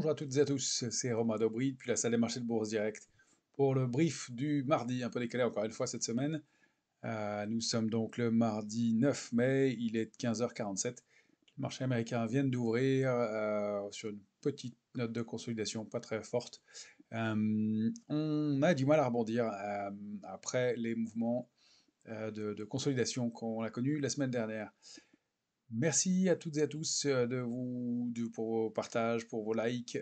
Bonjour à toutes et à tous, c'est Romain Dobry depuis la salle des marchés de Bourse Direct pour le brief du mardi, un peu décalé encore une fois cette semaine. Nous sommes donc le mardi 9 mai, il est 15h47. Le marché américain vient d'ouvrir sur une petite note de consolidation, pas très forte. On a du mal à rebondir après les mouvements de consolidation qu'on a connus la semaine dernière. Merci à toutes et à tous pour vos partages, pour vos likes.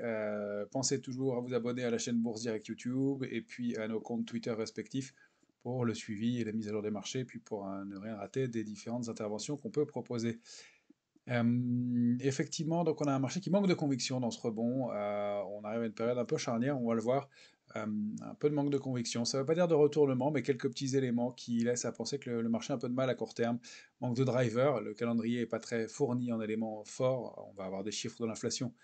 Pensez toujours à vous abonner à la chaîne Bourse Direct YouTube et puis à nos comptes Twitter respectifs pour le suivi et la mise à jour des marchés, puis pour ne rien rater des différentes interventions qu'on peut proposer. Effectivement, donc on a un marché qui manque de conviction dans ce rebond. On arrive à une période un peu charnière, on va le voir. Un peu de manque de conviction. Ça ne veut pas dire de retournement, mais quelques petits éléments qui laissent à penser que le marché a un peu de mal à court terme. Manque de driver, le calendrier n'est pas très fourni en éléments forts. On va avoir des chiffres de l'inflation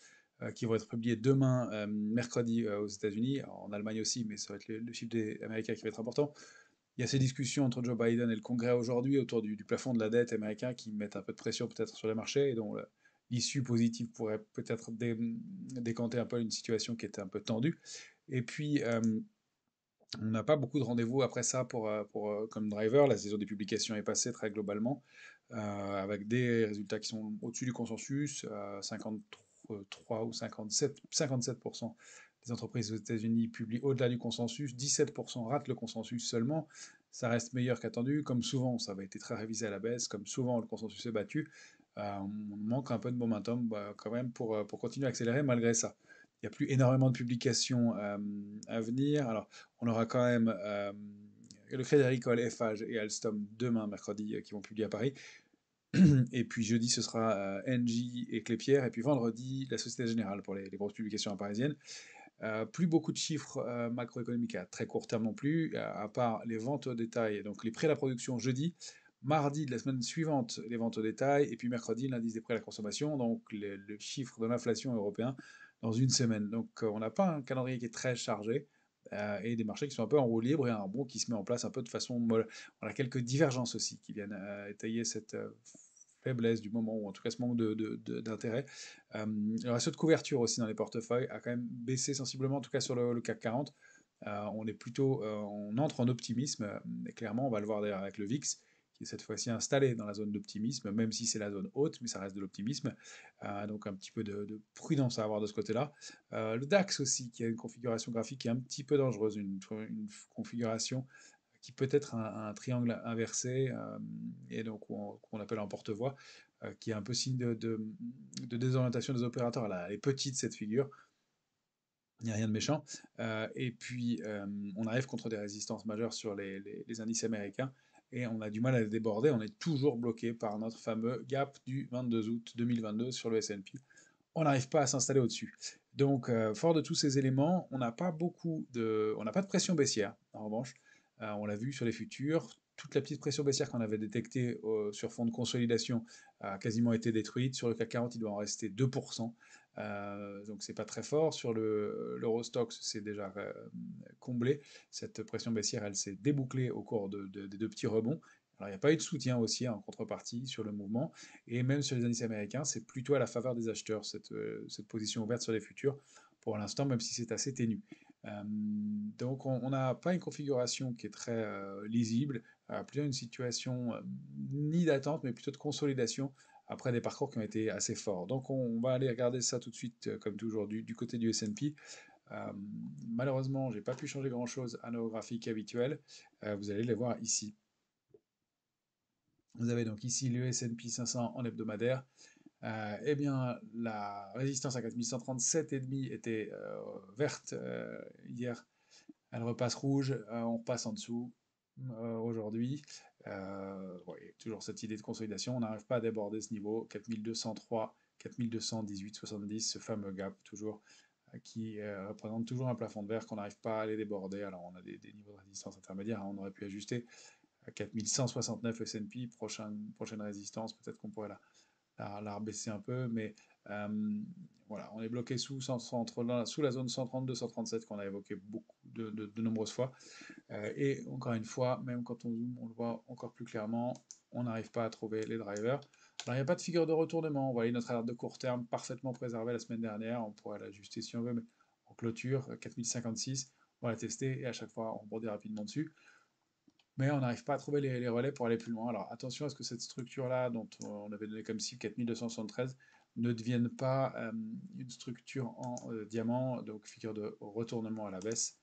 qui vont être publiés demain, mercredi, aux États-Unis, en Allemagne aussi, mais ça va être le chiffre des Américains qui va être important. Il y a ces discussions entre Joe Biden et le Congrès aujourd'hui autour du plafond de la dette américain qui mettent un peu de pression peut-être sur les marchés et dont l'issue positive pourrait peut-être décanter un peu une situation qui était un peu tendue. Et puis, on n'a pas beaucoup de rendez-vous après ça comme driver. La saison des publications est passée très globalement, avec des résultats qui sont au-dessus du consensus. 53 ou 57% des entreprises aux États-Unis publient au-delà du consensus. 17% ratent le consensus seulement. Ça reste meilleur qu'attendu. Comme souvent, ça avait été très révisé à la baisse. Comme souvent, le consensus est battu. On manque un peu de momentum quand même pour continuer à accélérer malgré ça. Il n'y a plus énormément de publications à venir. Alors, on aura quand même le Crédit Agricole, Eiffage et Alstom demain, mercredi, qui vont publier à Paris. Et puis jeudi, ce sera Engie et Klépierre. Et puis vendredi, la Société Générale pour les grosses publications parisiennes. Plus beaucoup de chiffres macroéconomiques à très court terme non plus, à part les ventes au détail, donc les prix à la production jeudi. Mardi de la semaine suivante, les ventes au détail. Et puis mercredi, l'indice des prix à la consommation, donc le chiffre de l'inflation européen dans une semaine. Donc on n'a pas un calendrier qui est très chargé. Et des marchés qui sont un peu en roue libre et un rebond qui se met en place un peu de façon molle. On a quelques divergences aussi qui viennent étayer cette faiblesse du moment, ou en tout cas ce manque d'intérêt. Le ratio de couverture aussi dans les portefeuilles a quand même baissé sensiblement, en tout cas sur le CAC 40. On est plutôt, on entre en optimisme, et clairement on va le voir d'ailleurs avec le VIX, qui est cette fois-ci installé dans la zone d'optimisme, même si c'est la zone haute, mais ça reste de l'optimisme. Donc un petit peu de prudence à avoir de ce côté-là. Le DAX aussi, qui a une configuration graphique qui est un petit peu dangereuse, une configuration qui peut être un triangle inversé, et donc qu'on appelle un porte-voix, qui est un peu signe de désorientation des opérateurs. Elle est petite cette figure, il n'y a rien de méchant. Et puis on arrive contre des résistances majeures sur les indices américains, et on a du mal à les déborder. On est toujours bloqué par notre fameux gap du 22 août 2022 sur le S&P. On n'arrive pas à s'installer au-dessus. Donc, fort de tous ces éléments, on n'a pas de pression baissière, en revanche. On l'a vu sur les futurs, toute la petite pression baissière qu'on avait détectée sur fond de consolidation a quasiment été détruite. Sur le CAC 40, il doit en rester 2%. Donc c'est pas très fort. Sur l'Eurostoxx, c'est déjà comblé. Cette pression baissière, elle s'est débouclée au cours des deux petits rebonds. Alors il n'y a pas eu de soutien aussi en contrepartie sur le mouvement. Et même sur les indices américains, c'est plutôt à la faveur des acheteurs, cette position ouverte sur les futurs, pour l'instant, même si c'est assez ténu. Donc on n'a pas une configuration qui est très lisible, plutôt une situation ni d'attente, mais plutôt de consolidation après des parcours qui ont été assez forts. Donc on va aller regarder ça tout de suite, comme toujours, du côté du S&P. Malheureusement, j'ai pas pu changer grand-chose à nos graphiques habituels. Vous allez les voir ici. Vous avez donc ici le S&P 500 en hebdomadaire. Eh bien, la résistance à 4137,5 était verte hier. Elle repasse rouge, on passe en dessous aujourd'hui. Ouais, toujours cette idée de consolidation. On n'arrive pas à déborder ce niveau. 4203, 4218, 70, ce fameux gap toujours qui représente toujours un plafond de verre qu'on n'arrive pas à aller déborder. Alors on a des niveaux de résistance intermédiaires, hein, on aurait pu ajuster à 4169 S&P, prochaine résistance, peut-être qu'on pourrait la rebaisser un peu, mais voilà, on est bloqué sous la zone 132-137 qu'on a évoqué de nombreuses fois. Et encore une fois, même quand on zoome, on le voit encore plus clairement, on n'arrive pas à trouver les drivers. Alors, il n'y a pas de figure de retournement. Vous voyez notre alerte de court terme parfaitement préservée la semaine dernière. On pourrait l'ajuster si on veut, mais en clôture, 4056, on va la tester et à chaque fois, on rebondit rapidement dessus. Mais on n'arrive pas à trouver les relais pour aller plus loin. Alors attention à ce que cette structure-là, dont on avait donné comme cible 4273, ne devienne pas une structure en diamant, donc figure de retournement à la baisse.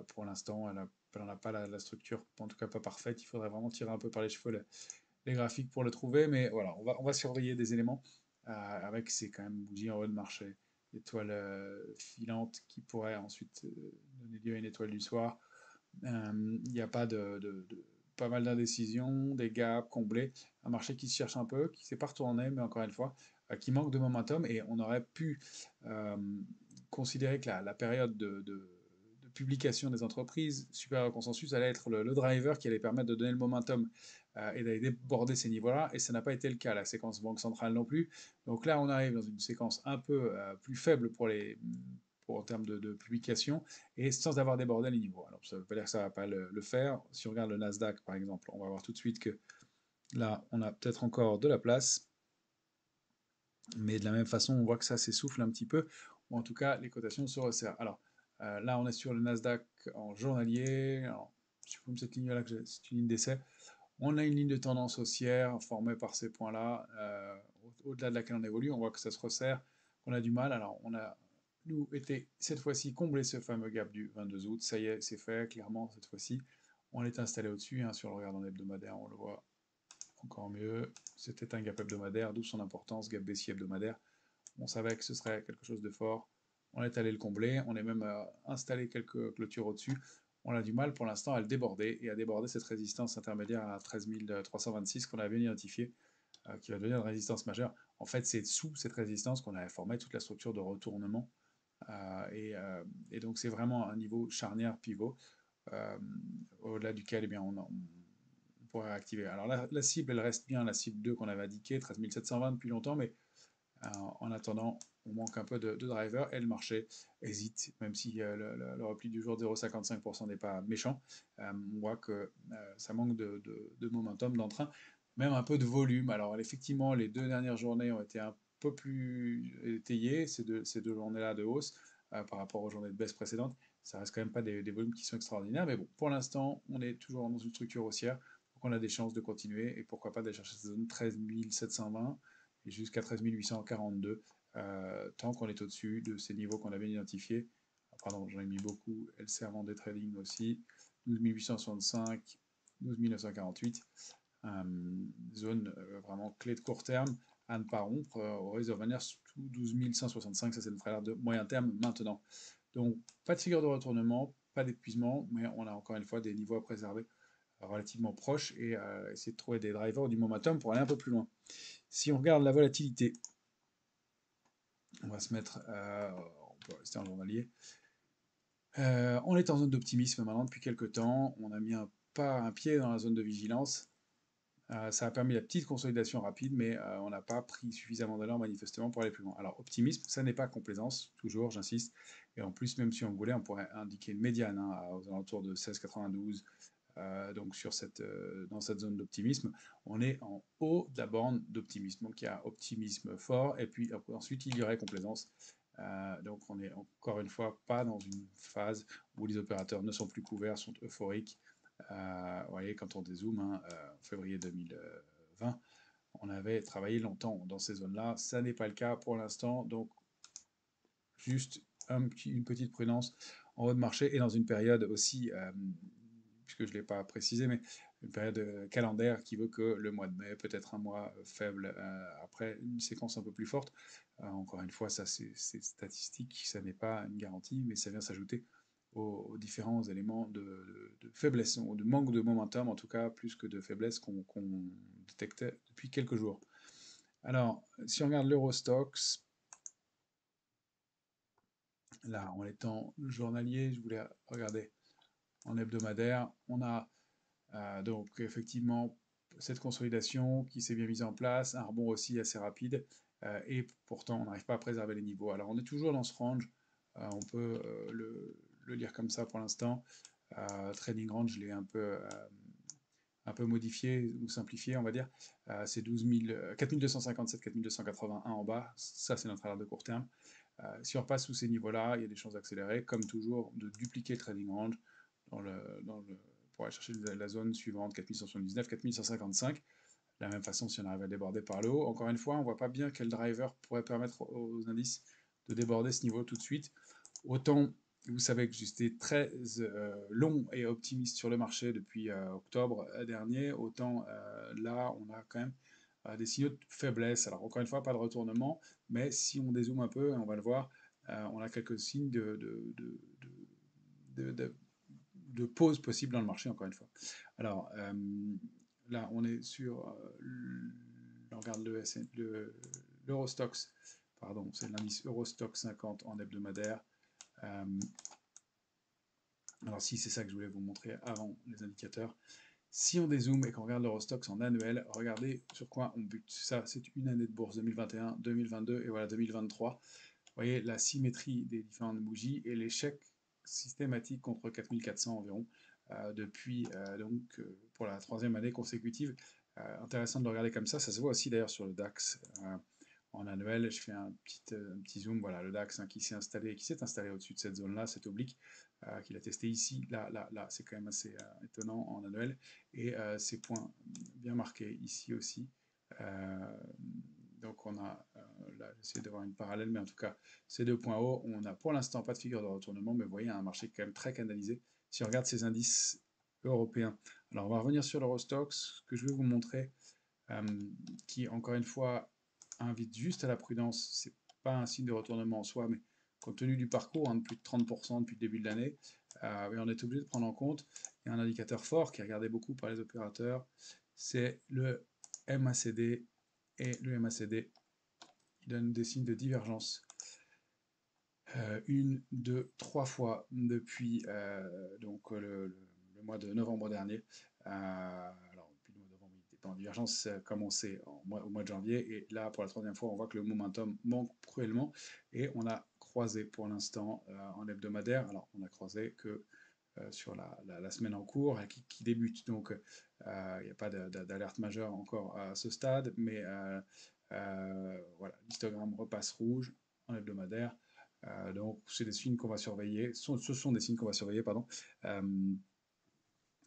Pour l'instant, elle n'a pas la structure, en tout cas pas parfaite. Il faudrait vraiment tirer un peu par les cheveux les graphiques pour le trouver. Mais voilà, on va surveiller des éléments avec ces quand même bougies en haut de marché, étoile filante qui pourrait ensuite donner lieu à une étoile du soir. Il n'y a pas pas mal d'indécisions, des gaps comblés, un marché qui se cherche un peu, qui ne s'est pas retourné, mais encore une fois, qui manque de momentum, et on aurait pu euh, considérer que la période de publication des entreprises supérieure au consensus allait être le driver qui allait permettre de donner le momentum et d'aller déborder ces niveaux-là, et ça n'a pas été le cas, la séquence banque centrale non plus. Donc là, on arrive dans une séquence un peu plus faible en termes de publication, et sans avoir débordé les niveaux. Alors ça ne veut pas dire que ça ne va pas le faire. Si on regarde le Nasdaq par exemple, on va voir tout de suite que là, on a peut-être encore de la place, mais de la même façon, on voit que ça s'essouffle un petit peu, ou en tout cas, les cotations se resserrent. Alors là, on est sur le Nasdaq en journalier. Alors, je supprime cette ligne-là, c'est une ligne d'essai. On a une ligne de tendance haussière formée par ces points-là, au-delà de laquelle on évolue. On voit que ça se resserre, qu'on a du mal. Alors, on a, nous, été cette fois-ci comblé ce fameux gap du 22 août. Ça y est, c'est fait, clairement, cette fois-ci. On est installé au-dessus, hein, sur le regard hebdomadaire, on le voit encore mieux. C'était un gap hebdomadaire, d'où son importance, gap baissier hebdomadaire. On savait que ce serait quelque chose de fort. On est allé le combler, on est même installé quelques clôtures au-dessus. On a du mal pour l'instant à le déborder et à déborder cette résistance intermédiaire à 13 326 qu'on avait identifiée, qui va devenir une résistance majeure. En fait, c'est sous cette résistance qu'on avait formé toute la structure de retournement. Et donc, c'est vraiment un niveau charnière pivot, euh, au-delà duquel eh bien, on pourrait réactiver. Alors, la cible, elle reste bien la cible 2 qu'on avait indiquée, 13 720 depuis longtemps, mais en attendant, on manque un peu de driver et le marché hésite, même si le repli du jour de 0,55% n'est pas méchant. On voit que ça manque de momentum, d'entrain, même un peu de volume. Alors effectivement, les deux dernières journées ont été un peu plus étayées, ces deux journées-là de hausse par rapport aux journées de baisse précédentes. Ça reste quand même pas des volumes qui sont extraordinaires, mais bon, pour l'instant, on est toujours dans une structure haussière, donc on a des chances de continuer, et pourquoi pas d'aller chercher cette zone 13 720 et jusqu'à 13 842, tant qu'on est au-dessus de ces niveaux qu'on avait identifiés. Ah, pardon, j'en ai mis beaucoup, elle sert avant des trading aussi, 12 865, 12 948, zone vraiment clé de court terme à ne pas rompre, au risque de revenir sous 12 165, ça c'est notre alerte de moyen terme maintenant. Donc pas de figure de retournement, pas d'épuisement, mais on a encore une fois des niveaux à préserver relativement proches et essayer de trouver des drivers du momentum pour aller un peu plus loin. Si on regarde la volatilité, on va se mettre, on peut rester en journalier. On est en zone d'optimisme maintenant depuis quelques temps. On a mis un pied dans la zone de vigilance. Ça a permis la petite consolidation rapide, mais on n'a pas pris suffisamment d'allure manifestement pour aller plus loin. Alors optimisme, ça n'est pas complaisance, toujours, j'insiste. Et en plus, même si on voulait, on pourrait indiquer une médiane aux alentours de 16,92. Donc dans cette zone d'optimisme, on est en haut de la borne d'optimisme. Donc il y a optimisme fort, et puis ensuite il y aurait complaisance. Donc on n'est encore une fois pas dans une phase où les opérateurs ne sont plus couverts, sont euphoriques. Vous voyez, quand on dézoome, hein, en février 2020, on avait travaillé longtemps dans ces zones-là. Ça n'est pas le cas pour l'instant, donc juste une petite prudence en haut de marché et dans une période aussi, puisque je ne l'ai pas précisé, mais une période calendaire qui veut que le mois de mai peut être un mois faible après une séquence un peu plus forte. Encore une fois, ça c'est statistique, ça n'est pas une garantie, mais ça vient s'ajouter aux différents éléments de faiblesse, ou de manque de momentum en tout cas, plus que de faiblesse qu'on détectait depuis quelques jours. Alors, si on regarde l'Eurostox, là, en étant journalier, je voulais regarder en hebdomadaire. On a donc effectivement cette consolidation qui s'est bien mise en place, un rebond aussi assez rapide, et pourtant on n'arrive pas à préserver les niveaux. Alors on est toujours dans ce range, on peut le lire comme ça pour l'instant. Trading range, je l'ai un peu un peu modifié ou simplifié, on va dire. C'est 4257, 4281 en bas, ça c'est notre alerte de court terme. Si on repasse sous ces niveaux-là, il y a des chances d'accélérer, comme toujours, de dupliquer le trading range dans pour aller chercher la zone suivante, 4179, 4155. De la même façon, si on arrive à déborder par le haut, encore une fois, on ne voit pas bien quel driver pourrait permettre aux indices de déborder ce niveau tout de suite. Autant, vous savez que j'étais très long et optimiste sur le marché depuis octobre dernier, autant là, on a quand même des signaux de faiblesse. Alors, encore une fois, pas de retournement, mais si on dézoome un peu, et on va le voir, on a quelques signes de pause possible dans le marché, encore une fois. Alors, là, on est sur, on regarde l'Eurostoxx, pardon, c'est l'indice Eurostoxx 50 en hebdomadaire. Alors si c'est ça que je voulais vous montrer avant les indicateurs, si on dézoome et qu'on regarde l'Eurostoxx en annuel, regardez sur quoi on bute. Ça, c'est une année de bourse 2021, 2022 et voilà 2023. Vous voyez la symétrie des différentes bougies et l'échec systématique contre 4400 environ depuis pour la troisième année consécutive. Intéressant de le regarder comme ça se voit aussi d'ailleurs sur le DAX en annuel. Je fais un petit zoom, voilà le DAX qui s'est installé au-dessus de cette zone-là, cette oblique, qu'il a testé ici, là, c'est quand même assez étonnant en annuel, et ces points bien marqués ici aussi. Donc on a, là j'essaie d'avoir une parallèle, mais en tout cas ces deux points hauts, on n'a pour l'instant pas de figure de retournement, mais vous voyez un marché quand même très canalisé. Si on regarde ces indices européens, alors on va revenir sur l'Eurostoxx, ce que je vais vous montrer, qui encore une fois invite juste à la prudence. C'est pas un signe de retournement en soi, mais compte tenu du parcours, de plus de 30% depuis le début de l'année, on est obligé de prendre en compte. Il y a un indicateur fort qui est regardé beaucoup par les opérateurs, c'est le MACD, et le MACD il donne des signes de divergence. Une, deux, trois fois depuis le mois de novembre dernier. Alors, depuis le mois de novembre, il était en divergence, ça a commencé au mois de janvier, et là, pour la troisième fois, on voit que le momentum manque cruellement, et on a croisé pour l'instant en hebdomadaire. Alors, on a croisé que sur la semaine en cours qui débute, donc il n'y a pas d'alerte majeure encore à ce stade, mais voilà, l'histogramme repasse rouge en hebdomadaire. Donc, c'est des signes qu'on va surveiller. Ce sont des signes qu'on va surveiller, pardon.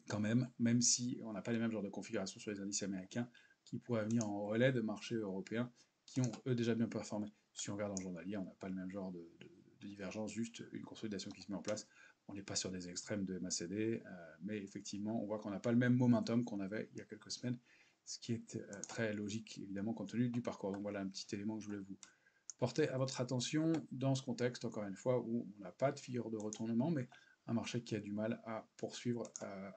Quand même si on n'a pas les mêmes genres de configurations sur les indices américains qui pourraient venir en relais de marchés européens qui ont eux déjà bien performé. Si on regarde en journalier, on n'a pas le même genre de divergence, juste une consolidation qui se met en place. On n'est pas sur des extrêmes de MACD, mais effectivement, on voit qu'on n'a pas le même momentum qu'on avait il y a quelques semaines, ce qui est très logique, évidemment, compte tenu du parcours. Donc voilà un petit élément que je voulais vous porter à votre attention dans ce contexte, encore une fois, où on n'a pas de figure de retournement, mais un marché qui a du mal à poursuivre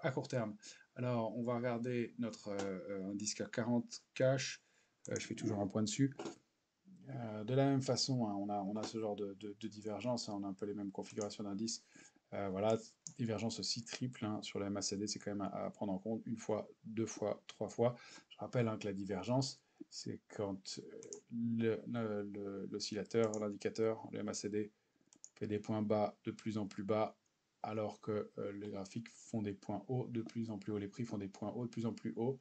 à court terme. Alors, on va regarder notre indice CAC 40 cash. Je fais toujours un point dessus. De la même façon, hein, on a ce genre de divergence, hein, on a un peu les mêmes configurations d'indices. Voilà, divergence aussi triple hein, sur la MACD, c'est quand même à prendre en compte une fois, deux fois, trois fois. Je rappelle hein, que la divergence, c'est quand l'oscillateur, l'indicateur, le MACD, fait des points bas de plus en plus bas, alors que les graphiques font des points hauts de plus en plus hauts, les prix font des points hauts de plus en plus hauts.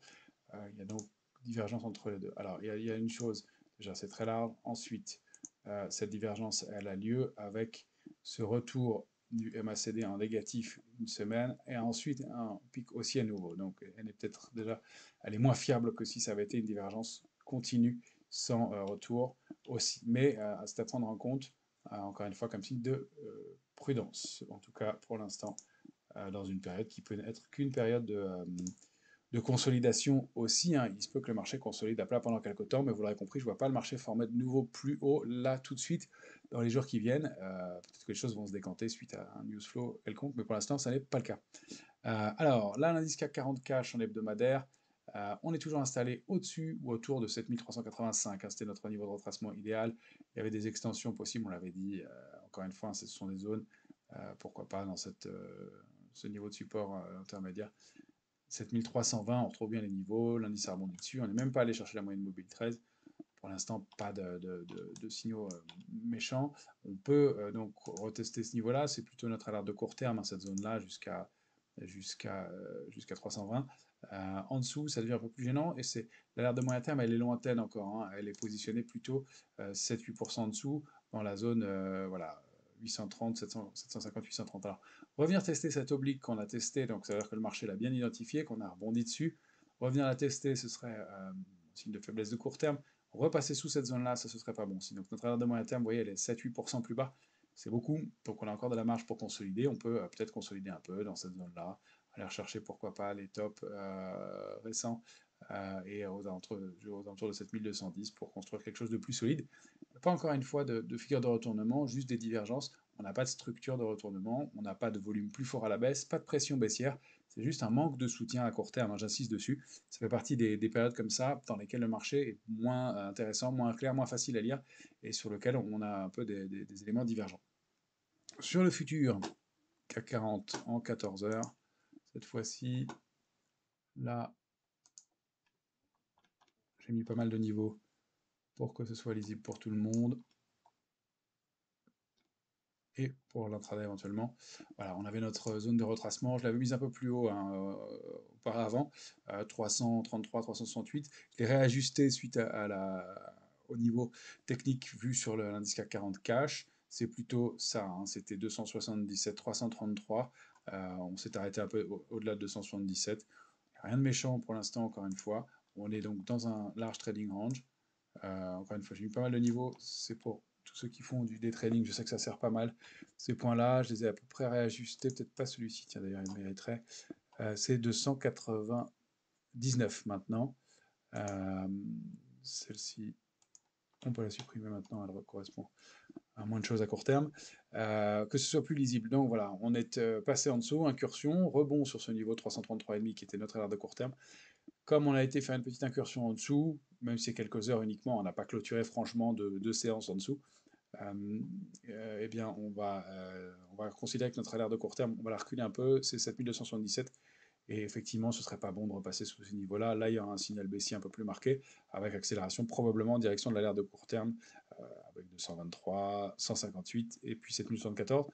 Il y a donc divergence entre les deux. Alors, il y a une chose, déjà c'est très large. Ensuite, cette divergence, elle a lieu avec ce retour du MACD en négatif une semaine, et ensuite un pic haussier à nouveau. Donc, elle est peut-être déjà, elle est moins fiable que si ça avait été une divergence continue sans retour aussi. Mais c'est à prendre en compte, encore une fois, comme signe de prudence, en tout cas pour l'instant, dans une période qui peut être qu'une période de consolidation aussi. Hein. Il se peut que le marché consolide à plat pendant quelques temps, mais vous l'aurez compris, je ne vois pas le marché former de nouveau plus haut là tout de suite dans les jours qui viennent. Peut-être que les choses vont se décanter suite à un news flow quelconque, mais pour l'instant, ça n'est pas le cas. Alors là, l'indice CAC 40 cash en hebdomadaire, on est toujours installé au-dessus ou autour de 7385. Hein, c'était notre niveau de retracement idéal. Il y avait des extensions possibles, on l'avait dit. Encore une fois, ce sont des zones. Pourquoi pas dans ce niveau de support intermédiaire. 7320, on retrouve bien les niveaux, l'indice a rebondi dessus, on n'est même pas allé chercher la moyenne mobile 13. Pour l'instant, pas de signaux méchants. On peut donc retester ce niveau-là, c'est plutôt notre alerte de court terme, hein, cette zone-là, jusqu'à jusqu'à 320. En dessous, ça devient un peu plus gênant et c'est l'alerte de moyen terme, elle est lointaine encore, hein. Elle est positionnée plutôt 7-8% en dessous dans la zone voilà, 830, 700, 750, 830. Alors, revenir tester cette oblique qu'on a testée, donc ça veut dire que le marché l'a bien identifié, qu'on a rebondi dessus. Revenir la tester, ce serait signe de faiblesse de court terme. Repasser sous cette zone-là, ça, ce serait pas bon signe. Donc notre alerte de moyen terme, vous voyez, elle est 7-8% plus bas. C'est beaucoup, donc on a encore de la marge pour consolider. On peut peut-être consolider un peu dans cette zone-là, aller rechercher pourquoi pas les tops récents et aux alentours de 7210 pour construire quelque chose de plus solide. Pas encore une fois de figure de retournement, juste des divergences. On n'a pas de structure de retournement, on n'a pas de volume plus fort à la baisse, pas de pression baissière. C'est juste un manque de soutien à court terme, hein, j'insiste dessus. Ça fait partie des périodes comme ça dans lesquelles le marché est moins intéressant, moins clair, moins facile à lire et sur lequel on a un peu des éléments divergents. Sur le futur, CAC 40 en 14 heures, cette fois-ci, là, j'ai mis pas mal de niveaux pour que ce soit lisible pour tout le monde et pour l'intraday éventuellement. Voilà, on avait notre zone de retracement, je l'avais mise un peu plus haut hein, auparavant, 333, 368. Je l'ai réajusté suite au niveau technique vu sur l'indice CAC 40 cash. C'est plutôt ça, hein, c'était 277, 333. On s'est arrêté un peu au-delà de 277. Rien de méchant pour l'instant, encore une fois. On est donc dans un large trading range. Encore une fois, j'ai mis pas mal de niveaux. C'est pour tous ceux qui font du day trading. Je sais que ça sert pas mal. Ces points-là, je les ai à peu près réajustés. Peut-être pas celui-ci. Tiens, d'ailleurs, il mériterait. C'est 299 maintenant. Euh, Celle-ci, on peut la supprimer maintenant. Elle correspond à moins de choses à court terme. Que ce soit plus lisible. Donc voilà, on est passé en dessous. Incursion, rebond sur ce niveau 333,5 qui était notre alerte de court terme. Comme on a été faire une petite incursion en dessous, même si c'est quelques heures uniquement, on n'a pas clôturé franchement de 2 séances en dessous, eh bien on va considérer que notre alerte de court terme, on va la reculer un peu, c'est 7277, et effectivement ce serait pas bon de repasser sous ce niveau-là. Là il y aura un signal baissier un peu plus marqué, avec accélération probablement en direction de l'alerte de court terme, avec 223, 158 et puis 7114.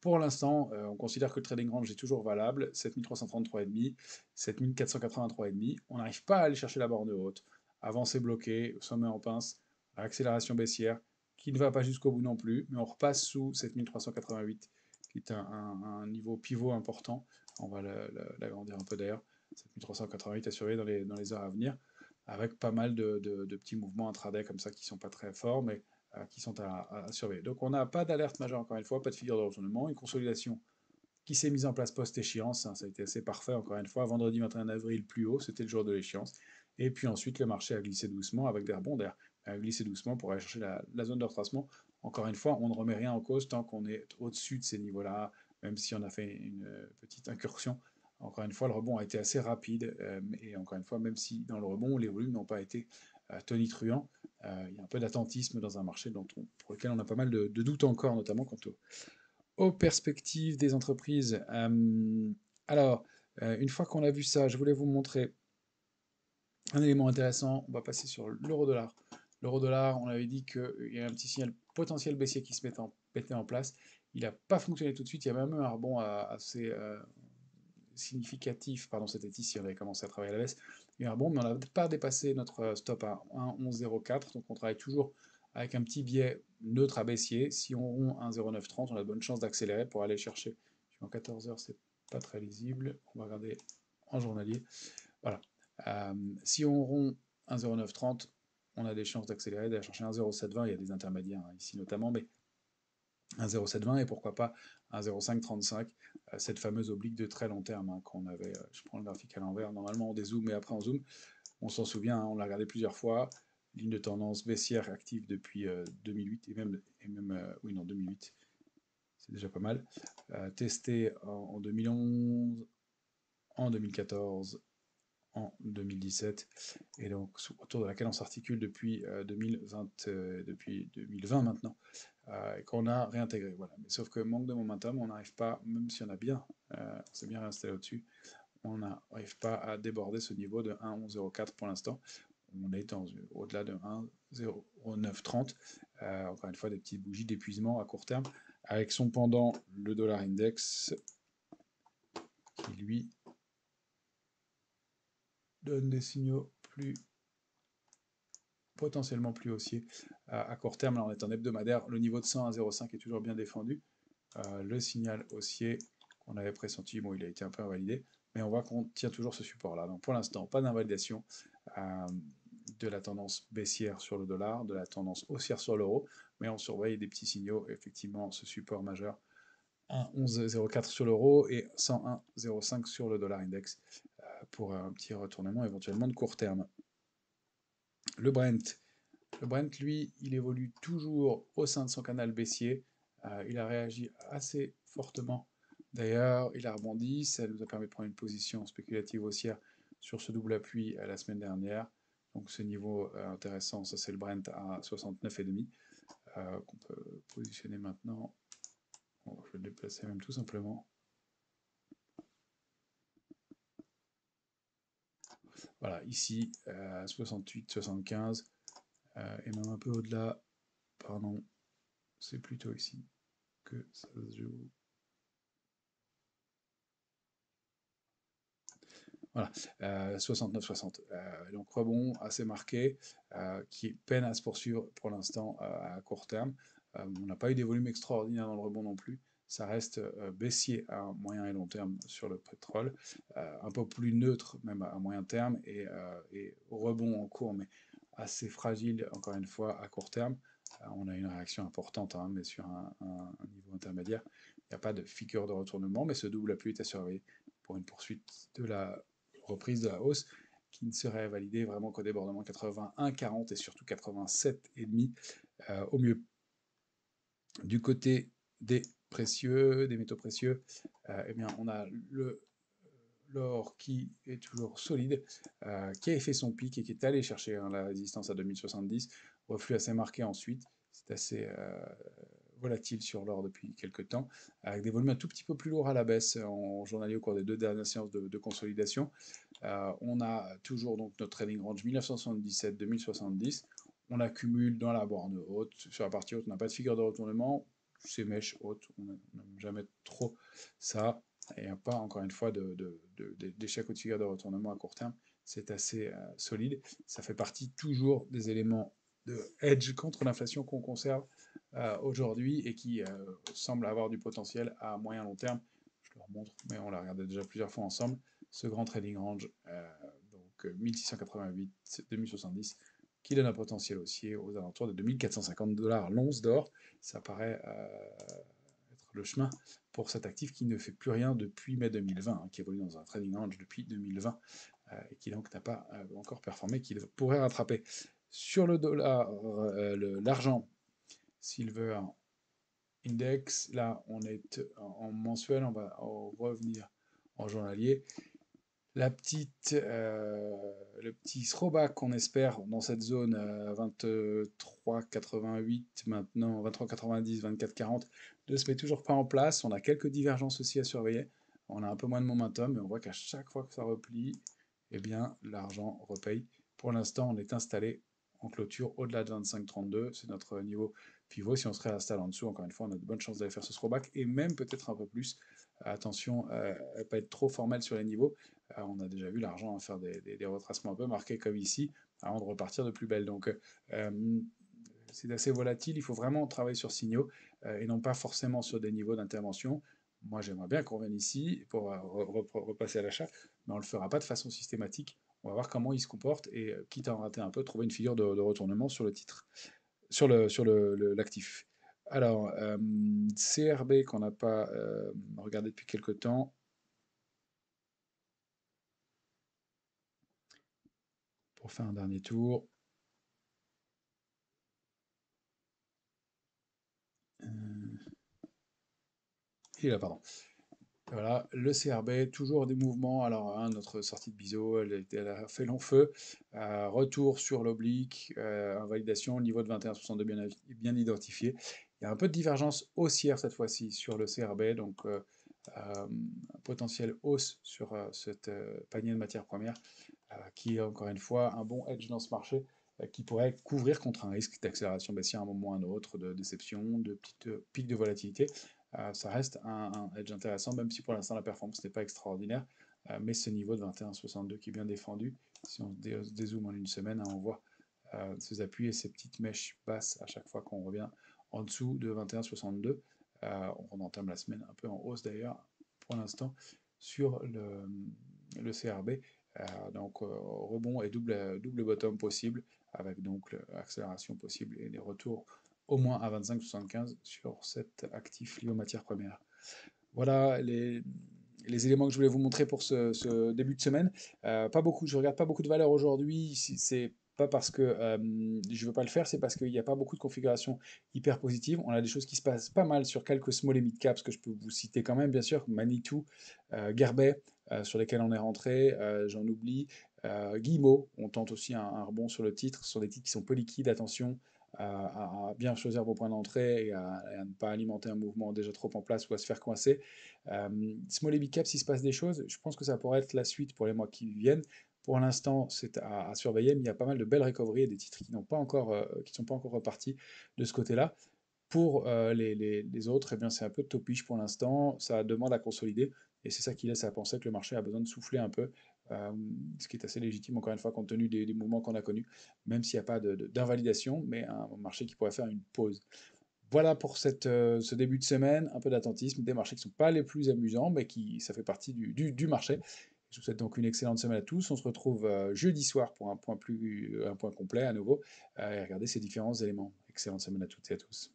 Pour l'instant, on considère que le trading range est toujours valable, 7333,5, 7483,5. On n'arrive pas à aller chercher la borne haute. Avancée bloquée, sommet en pince, accélération baissière, qui ne va pas jusqu'au bout non plus, mais on repasse sous 7388, qui est un niveau pivot important. On va l'agrandir un peu d'ailleurs. 7388 à surveiller dans les heures à venir, avec pas mal de petits mouvements intraday comme ça qui sont pas très forts, mais qui sont à surveiller. Donc on n'a pas d'alerte majeure encore une fois, pas de figure de retournement, une consolidation qui s'est mise en place post-échéance, hein, ça a été assez parfait encore une fois, vendredi 21 avril plus haut, c'était le jour de l'échéance, et puis ensuite le marché a glissé doucement avec des rebonds d'air, a glissé doucement pour aller chercher la zone de retracement. Encore une fois, on ne remet rien en cause tant qu'on est au-dessus de ces niveaux-là, même si on a fait une petite incursion. Encore une fois, le rebond a été assez rapide, et encore une fois, même si dans le rebond, les volumes n'ont pas été tonitruants, il y a un peu d'attentisme dans un marché pour lequel on a pas mal de doutes encore, notamment quant aux perspectives des entreprises. Alors, une fois qu'on a vu ça, je voulais vous montrer un élément intéressant. On va passer sur l'euro-dollar. L'euro-dollar, on avait dit qu'il y a un petit signal potentiel baissier qui se mettait en place. Il n'a pas fonctionné tout de suite. Il y a même eu un rebond assez significatif. Pardon, c'était ici, on avait commencé à travailler à la baisse. Il y a eu un rebond, mais on n'a pas dépassé notre stop à 1,1104. Donc on travaille toujours avec un petit biais neutre à baissier. Si on rompt 1,0930, on a de bonnes chances d'accélérer pour aller chercher. En 14 heures, c'est pas très lisible. On va regarder en journalier. Voilà. Si on rompt 1,0930, on a des chances d'accélérer, d'aller chercher 1,0720. Il y a des intermédiaires hein, ici notamment, mais 1,0720 et pourquoi pas 1,0535, cette fameuse oblique de très long terme hein, qu'on avait. Je prends le graphique à l'envers. Normalement on dézoome et après on zoome. On s'en souvient, hein, on l'a regardé plusieurs fois. Ligne de tendance baissière active depuis 2008 oui non 2008, c'est déjà pas mal. Testé en 2011, en 2014, en 2017, et donc autour de laquelle on s'articule depuis 2020 maintenant, et qu'on a réintégré. Voilà. Mais sauf que manque de momentum, on n'arrive pas, même si on a bien, on s'est bien réinstallé au-dessus, on n'arrive pas à déborder ce niveau de 1,1104 pour l'instant. On est au-delà de 1,0930. Encore une fois, des petites bougies d'épuisement à court terme, avec son pendant, le dollar index, qui lui donne des signaux potentiellement plus haussiers à court terme. Là, on est en hebdomadaire. Le niveau de 100 à 0,5 est toujours bien défendu. Le signal haussier qu'on avait pressenti, bon, il a été un peu invalidé, mais on voit qu'on tient toujours ce support-là. Donc pour l'instant, pas d'invalidation de la tendance baissière sur le dollar, de la tendance haussière sur l'euro, mais on surveille des petits signaux, effectivement, ce support majeur 1,1104 sur l'euro et 101,05 sur le dollar index pour un petit retournement éventuellement de court terme. Le Brent, lui, il évolue toujours au sein de son canal baissier. Il a réagi assez fortement. D'ailleurs, il a rebondi. Ça nous a permis de prendre une position spéculative haussière sur ce double appui la semaine dernière. Donc ce niveau intéressant, ça c'est le Brent à 69,5 qu'on peut positionner maintenant. Bon, je vais le déplacer même tout simplement. Voilà, ici, 68, 75, et même un peu au-delà, pardon, c'est plutôt ici que ça se joue. Voilà, 69-60. Donc rebond assez marqué, qui peine à se poursuivre pour l'instant à court terme. On n'a pas eu des volumes extraordinaires dans le rebond non plus. Ça reste baissier à moyen et long terme sur le pétrole, un peu plus neutre même à moyen terme, et rebond en cours, mais assez fragile encore une fois à court terme. On a une réaction importante, hein, mais sur un niveau intermédiaire. Il n'y a pas de figure de retournement, mais ce double appui est à surveiller pour une poursuite de la reprise de la hausse qui ne serait validée vraiment qu'au débordement 81, 40 et surtout 87,5 au mieux. Du côté des précieux, des métaux précieux, eh bien, on a l'or qui est toujours solide, qui a fait son pic et qui est allé chercher la résistance à 2070, reflux assez marqué ensuite, c'est assez volatile sur l'or depuis quelques temps, avec des volumes un tout petit peu plus lourds à la baisse en journalier au cours des 2 dernières séances de consolidation. On a toujours donc notre trading range 1977-2070. On accumule dans la borne haute. Sur la partie haute, on n'a pas de figure de retournement. Ces mèches hautes, on n'aime jamais trop ça. Et il n'y a pas, encore une fois, d'échec ou de figure de retournement à court terme. C'est assez solide. Ça fait partie toujours des éléments de hedge contre l'inflation qu'on conserve aujourd'hui et qui semble avoir du potentiel à moyen long terme. Je le remontre, mais on l'a regardé déjà plusieurs fois ensemble. Ce grand trading range, donc 1688-2070, qui donne un potentiel haussier aux alentours de 2450 $ l'once d'or. Ça paraît être le chemin pour cet actif qui ne fait plus rien depuis mai 2020, hein, qui évolue dans un trading range depuis 2020 et qui donc n'a pas encore performé, qu'il pourrait rattraper. Sur le dollar, l'argent, Silver Index, là on est en mensuel, on va revenir en journalier. Le petit throwback qu'on espère dans cette zone 23,88 maintenant, 23,90, 24,40, ne se met toujours pas en place. On a quelques divergences aussi à surveiller. On a un peu moins de momentum, mais on voit qu'à chaque fois que ça replie, eh bien, l'argent repaye. Pour l'instant, on est installé en clôture au-delà de 25,32. C'est notre niveau pivot. Si on se réinstalle en dessous, encore une fois, on a de bonnes chances d'aller faire ce throwback et même peut-être un peu plus. Attention à ne pas être trop formel sur les niveaux. On a déjà vu l'argent faire des retracements un peu marqués comme ici, avant de repartir de plus belle. Donc c'est assez volatile, il faut vraiment travailler sur signaux et non pas forcément sur des niveaux d'intervention. Moi j'aimerais bien qu'on vienne ici pour repasser à l'achat, mais on ne le fera pas de façon systématique. On va voir comment il se comporte et quitte à en rater un peu, trouver une figure de retournement sur le titre, sur l'actif. Alors, CRB qu'on n'a pas regardé depuis quelques temps, pour faire un dernier tour. Et là, pardon. Voilà, le CRB, toujours des mouvements. Alors, hein, notre sortie de biseau, elle a fait long feu. Retour sur l'oblique, invalidation, niveau de 21,62 bien identifié. Il y a un peu de divergence haussière cette fois-ci sur le CRB, donc potentiel hausse sur cette panier de matières premières, qui est encore une fois un bon hedge dans ce marché, qui pourrait couvrir contre un risque d'accélération baissière à un moment ou à un autre, de déception, de petites pics de volatilité. Ça reste un edge intéressant, même si pour l'instant la performance n'est pas extraordinaire. Mais ce niveau de 21,62 qui est bien défendu, si on se dézoome en une semaine, hein, on voit ces appuis et ces petites mèches basses à chaque fois qu'on revient en dessous de 21,62. On entame la semaine un peu en hausse d'ailleurs pour l'instant sur le CRB. Donc rebond et double bottom possible avec donc l'accélération possible et des retours au moins à 25,75 sur cet actif lié aux matières premières. Voilà les éléments que je voulais vous montrer pour ce début de semaine. Pas beaucoup, je regarde pas beaucoup de valeurs aujourd'hui. C'est pas parce que je veux pas le faire, c'est parce qu'il n'y a pas beaucoup de configurations hyper positives. On a des choses qui se passent pas mal sur quelques small et mid caps que je peux vous citer quand même, bien sûr. Manitou, Gerbet, sur lesquels on est rentré, j'en oublie. Guillemot, on tente aussi un rebond sur le titre, sur des titres qui sont peu liquides, attention à bien choisir vos points d'entrée et à ne pas alimenter un mouvement déjà trop en place ou à se faire coincer. Small et big cap, s'il se passe des choses, je pense que ça pourrait être la suite pour les mois qui viennent. Pour l'instant, c'est à surveiller, mais il y a pas mal de belles recoveries et des titres qui n'ont pas encore, qui sont pas encore repartis de ce côté-là. Pour les autres, eh bien, c'est un peu topiche pour l'instant, ça demande à consolider, et c'est ça qui laisse à penser que le marché a besoin de souffler un peu, euh, ce qui est assez légitime, encore une fois, compte tenu des mouvements qu'on a connus, même s'il n'y a pas d'invalidation, mais un marché qui pourrait faire une pause. Voilà pour ce début de semaine, un peu d'attentisme, des marchés qui ne sont pas les plus amusants, mais qui ça fait partie du marché. Je vous souhaite donc une excellente semaine à tous. On se retrouve jeudi soir pour un point complet à nouveau, et regarder ces différents éléments. Excellente semaine à toutes et à tous.